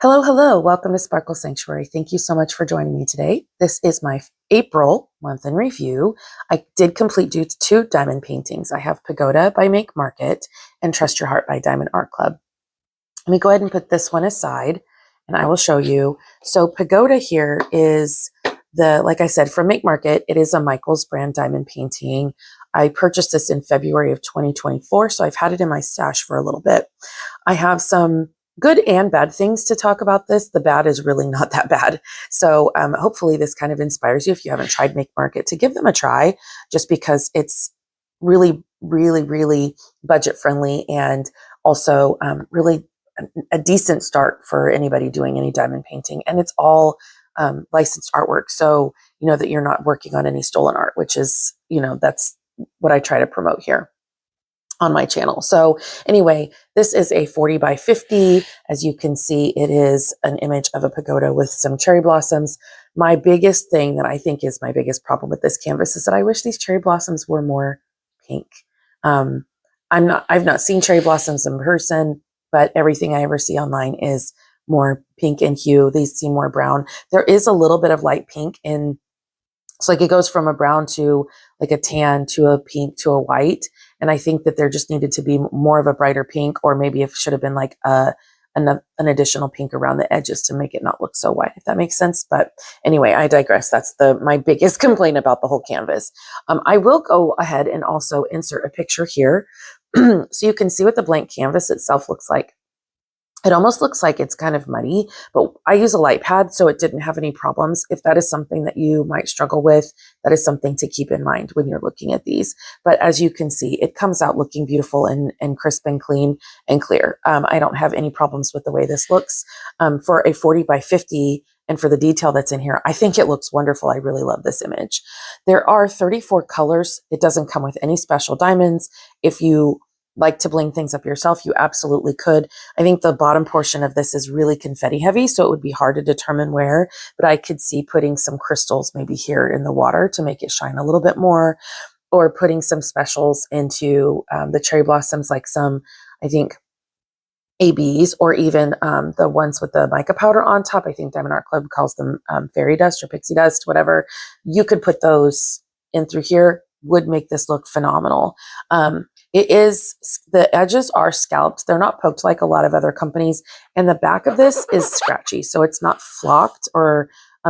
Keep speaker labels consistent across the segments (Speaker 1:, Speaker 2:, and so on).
Speaker 1: Hello, hello. Welcome to Sparkle Sanctuary. Thank you so much for joining me today. This is my April month in review. I did complete two diamond paintings. I have Pagoda by Make Market and Trust Your Heart by Diamond Art Club. Let me go ahead and put this one aside and I will show you. So Pagoda here is like I said, from Make Market. It is a Michaels brand diamond painting. I purchased this in February of 2024, so I've had it in my stash for a little bit. I have some good and bad things to talk about this. The bad is really not that bad. So hopefully this kind of inspires you, if you haven't tried Make Market, to give them a try, just because it's really, really, really budget friendly and also really a decent start for anybody doing any diamond painting. And it's all licensed artwork. So you know that you're not working on any stolen art, which is, that's what I try to promote here on my channel. So anyway, this is a 40 by 50. As you can see, it is an image of a pagoda with some cherry blossoms. My biggest thing that I think is my biggest problem with this canvas is that I wish these cherry blossoms were more pink. I've not seen cherry blossoms in person, but everything I ever see online is more pink in hue. These seem more brown. There is a little bit of light pink in, so like it goes from a brown to like a tan to a pink to a white. And I think that there just needed to be more of a brighter pink, or maybe it should have been like an additional pink around the edges to make it not look so white, if that makes sense. But anyway, I digress. That's my biggest complaint about the whole canvas. I will go ahead and also insert a picture here so you can see what the blank canvas itself looks like. It almost looks like it's kind of muddy, but I use a light pad, so it didn't have any problems. If that is something that you might struggle with, that is something to keep in mind when you're looking at these. But as you can see, it comes out looking beautiful and crisp and clean and clear. I don't have any problems with the way this looks. For a 40 by 50, and for the detail that's in here, I think it looks wonderful. I really love this image. There are 34 colors. It doesn't come with any special diamonds. If you like to bling things up yourself, you absolutely could. I think the bottom portion of this is really confetti heavy, so it would be hard to determine where, but I could see putting some crystals maybe here in the water to make it shine a little bit more, or putting some specials into the cherry blossoms, like some, I think, ABs, or even the ones with the mica powder on top. I think Diamond Art Club calls them fairy dust or pixie dust, whatever. You could put those in through here, would make this look phenomenal. The edges are scalped. They're not poked like a lot of other companies. And the back of this is scratchy. So it's not flocked or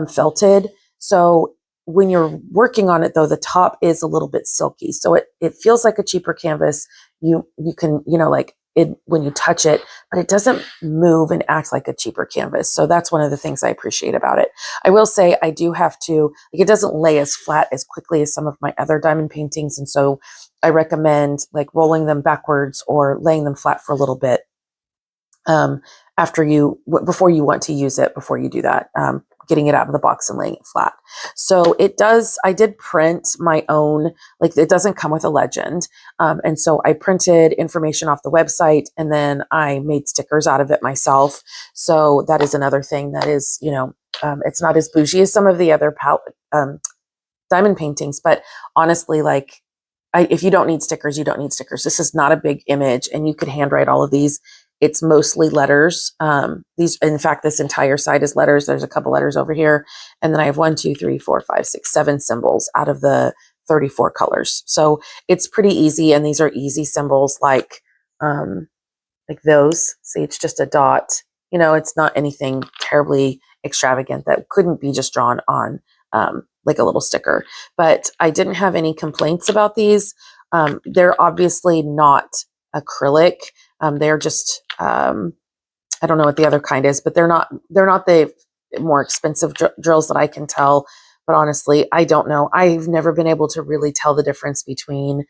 Speaker 1: felted. So when you're working on it though, the top is a little bit silky. So it feels like a cheaper canvas. You can, like it when you touch it, but it doesn't move and act like a cheaper canvas. So that's one of the things I appreciate about it. I will say I do have to, like, it doesn't lay as flat as quickly as some of my other diamond paintings. And so I recommend like rolling them backwards or laying them flat for a little bit before you want to use it, before you do that, getting it out of the box and laying it flat. So I did print my own, like it doesn't come with a legend. And so I printed information off the website and then I made stickers out of it myself. So that is another thing that is, it's not as bougie as some of the other diamond paintings, but honestly, like, if you don't need stickers, you don't need stickers. This is not a big image and you could handwrite all of these. It's mostly letters. In fact, this entire side is letters. There's a couple letters over here. And then I have 1, 2, 3, 4, 5, 6, 7 symbols out of the 34 colors. So it's pretty easy. And these are easy symbols like those. See, it's just a dot. It's not anything terribly extravagant that couldn't be just drawn on like a little sticker. But I didn't have any complaints about these. They're obviously not acrylic. They're just, I don't know what the other kind is, but they're not the more expensive drills that I can tell. But honestly, I don't know. I've never been able to really tell the difference between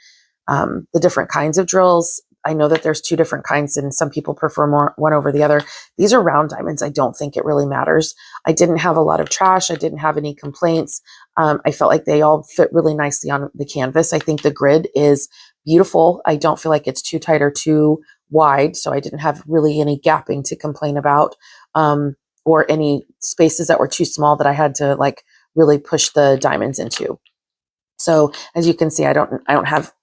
Speaker 1: the different kinds of drills. I know that there's 2 different kinds and some people prefer one over the other. These are round diamonds. I don't think it really matters. I didn't have a lot of trash. I didn't have any complaints. I felt like they all fit really nicely on the canvas. I think the grid is beautiful. I don't feel like it's too tight or too wide. So I didn't have really any gapping to complain about, or any spaces that were too small that I had to like really push the diamonds into. So as you can see, I don't have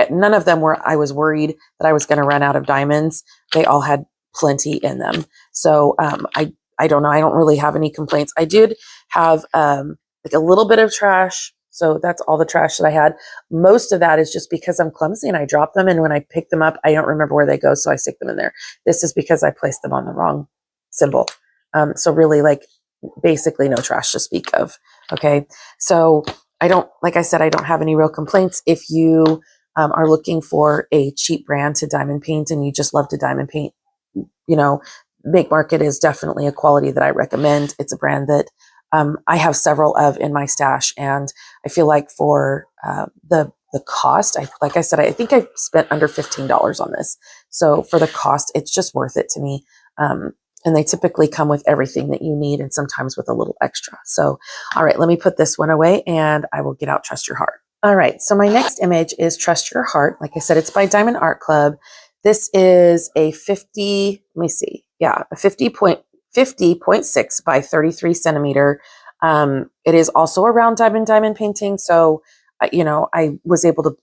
Speaker 1: none of them where I was worried that I was going to run out of diamonds. They all had plenty in them. So I don't know. I don't really have any complaints. I did have like a little bit of trash. So that's all the trash that I had. Most of that is just because I'm clumsy and I drop them. And when I pick them up, I don't remember where they go. So I stick them in there. This is because I placed them on the wrong symbol. So really, like, basically no trash to speak of. Okay. So I don't, like I said, I don't have any real complaints. If you are looking for a cheap brand to diamond paint and you just love to diamond paint, you know, Make Market is definitely a quality that I recommend. It's a brand that I have several of in my stash, and I feel like for the cost, like I said, I think I spent under $15 on this. So for the cost, it's just worth it to me. And they typically come with everything that you need, and sometimes with a little extra. So, all right, let me put this one away, and I will get out Trust Your Heart. All right, so my next image is Trust Your Heart. Like I said, it's by Diamond Art Club. This is a 50, let me see. Yeah, a 50.6 by 33 centimeter. It is also a round diamond painting. So, I was able to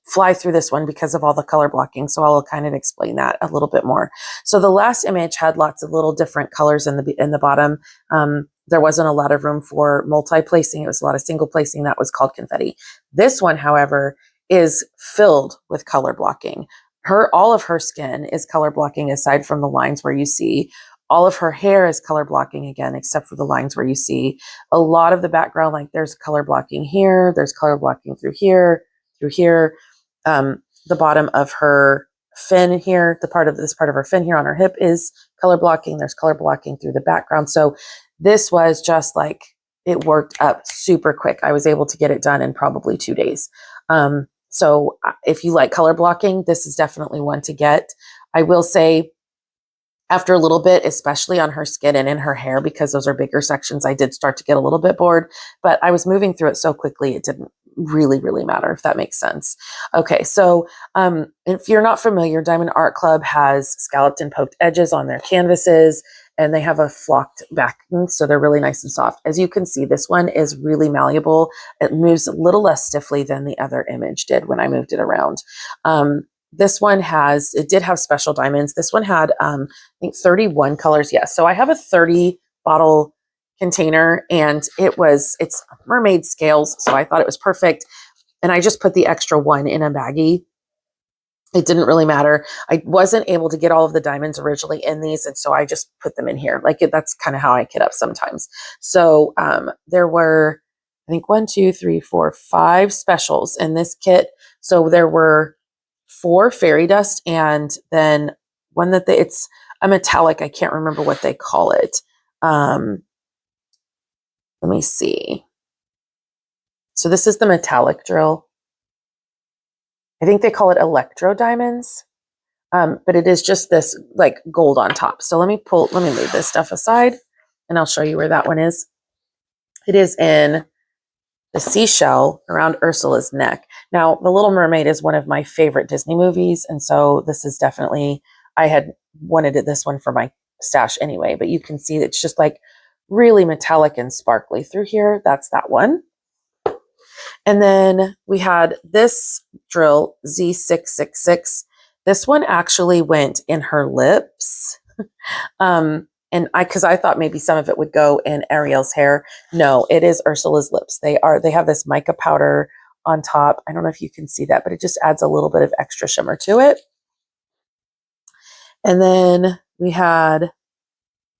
Speaker 1: fly through this one because of all the color blocking. So I'll kind of explain that a little bit more. So the last image had lots of little different colors in the bottom. There wasn't a lot of room for multi-placing. It was a lot of single placing. That was called confetti. This one, however, is filled with color blocking. All of her skin is color blocking aside from the lines where you see. All of her hair is color blocking again, except for the lines where you see. A lot of the background, like there's color blocking here, there's color blocking through here, the bottom of her fin here, this part of her fin here on her hip is color blocking. There's color blocking through the background. So this was just like, it worked up super quick. I was able to get it done in probably 2 days. So if you like color blocking, this is definitely one to get. I will say, after a little bit, especially on her skin and in her hair, because those are bigger sections, I did start to get a little bit bored, but I was moving through it so quickly, it didn't really matter, if that makes sense. Okay, so if you're not familiar, Diamond Art Club has scalloped and poked edges on their canvases, and they have a flocked backing, so they're really nice and soft. As you can see, this one is really malleable. It moves a little less stiffly than the other image did when I moved it around. This one did have special diamonds. This one had, I think 31 colors. Yes. So I have a 30 bottle container, and it's mermaid scales. So I thought it was perfect. And I just put the extra one in a baggie. It didn't really matter. I wasn't able to get all of the diamonds originally in these, and so I just put them in here. That's kind of how I kit up sometimes. So there were, I think 5 specials in this kit. So there were 4 fairy dust, and then one it's a metallic. I can't remember what they call it. Let me see. So this is the metallic drill. I think they call it electro diamonds, but it is just this like gold on top. So let me move this stuff aside, and I'll show you where that one is. It is in the seashell around Ursula's neck. Now, The Little Mermaid is one of my favorite Disney movies, and so this is definitely, I had wanted this one for my stash anyway, but you can see it's just like really metallic and sparkly through here. That's that one. And then we had this drill, Z666. This one actually went in her lips. Because I thought maybe some of it would go in Ariel's hair. No, it is Ursula's lips. They have this mica powder on top. I don't know if you can see that, but it just adds a little bit of extra shimmer to it. And then we had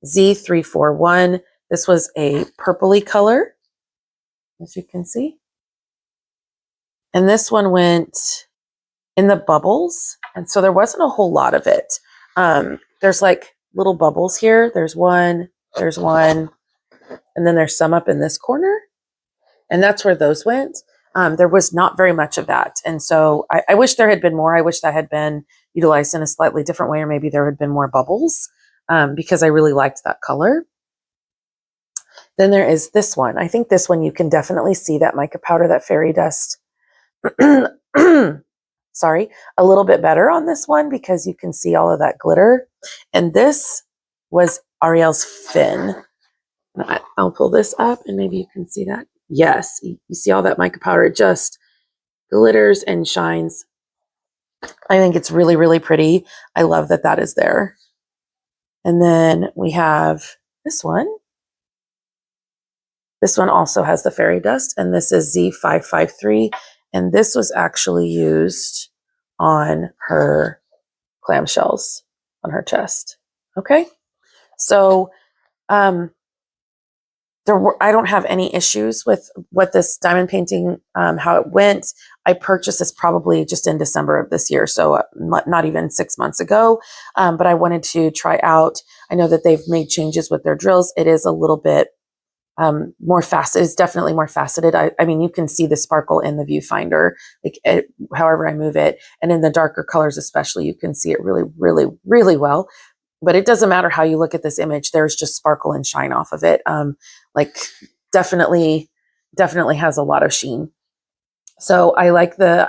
Speaker 1: Z341. This was a purpley color, as you can see. And this one went in the bubbles. And so there wasn't a whole lot of it. There's like little bubbles here. There's one, and then there's some up in this corner. And that's where those went. There was not very much of that. And so I wish there had been more. I wish that had been utilized in a slightly different way, or maybe there had been more bubbles, because I really liked that color. Then there is this one. I think this one, you can definitely see that mica powder, that fairy dust. Sorry, a little bit better on this one because you can see all of that glitter. And this was Ariel's fin. I'll pull this up and maybe you can see that. Yes, you see all that mica powder. It just glitters and shines. I think it's really pretty. I love that is there. And then we have this one. This one also has the fairy dust, and this is Z553. And this was actually used on her clamshells on her chest. Okay. So, I don't have any issues with what this diamond painting, how it went. I purchased this probably just in December of this year, so not even 6 months ago. But I wanted to try out. I know that they've made changes with their drills. It is a little bit more faceted. It's definitely more faceted. I mean, you can see the sparkle in the viewfinder, however I move it, and in the darker colors especially, you can see it really, really, really well. But it doesn't matter how you look at this image. There's just sparkle and shine off of it. Like definitely has a lot of sheen. So I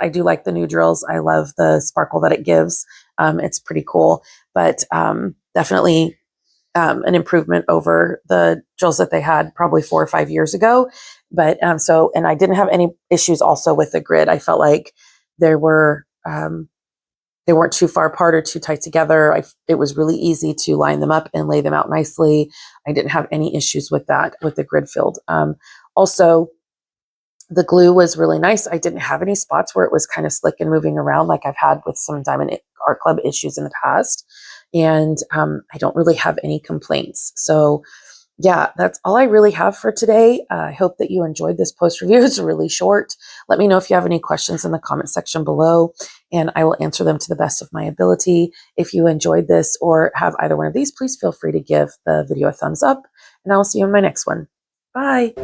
Speaker 1: do like the new drills. I love the sparkle that it gives. It's pretty cool, but definitely an improvement over the drills that they had probably 4 or 5 years ago. But and I didn't have any issues also with the grid. I felt like they weren't too far apart or too tight together. It was really easy to line them up and lay them out nicely. I didn't have any issues with that, with the grid filled. Also, the glue was really nice. I didn't have any spots where it was kind of slick and moving around like I've had with some Diamond Art Club issues in the past. And I don't really have any complaints. So yeah, that's all I really have for today. I hope that you enjoyed this post review. It's really short. Let me know if you have any questions in the comment section below, and I will answer them to the best of my ability. If you enjoyed this or have either one of these, please feel free to give the video a thumbs up, and I will see you in my next one. Bye.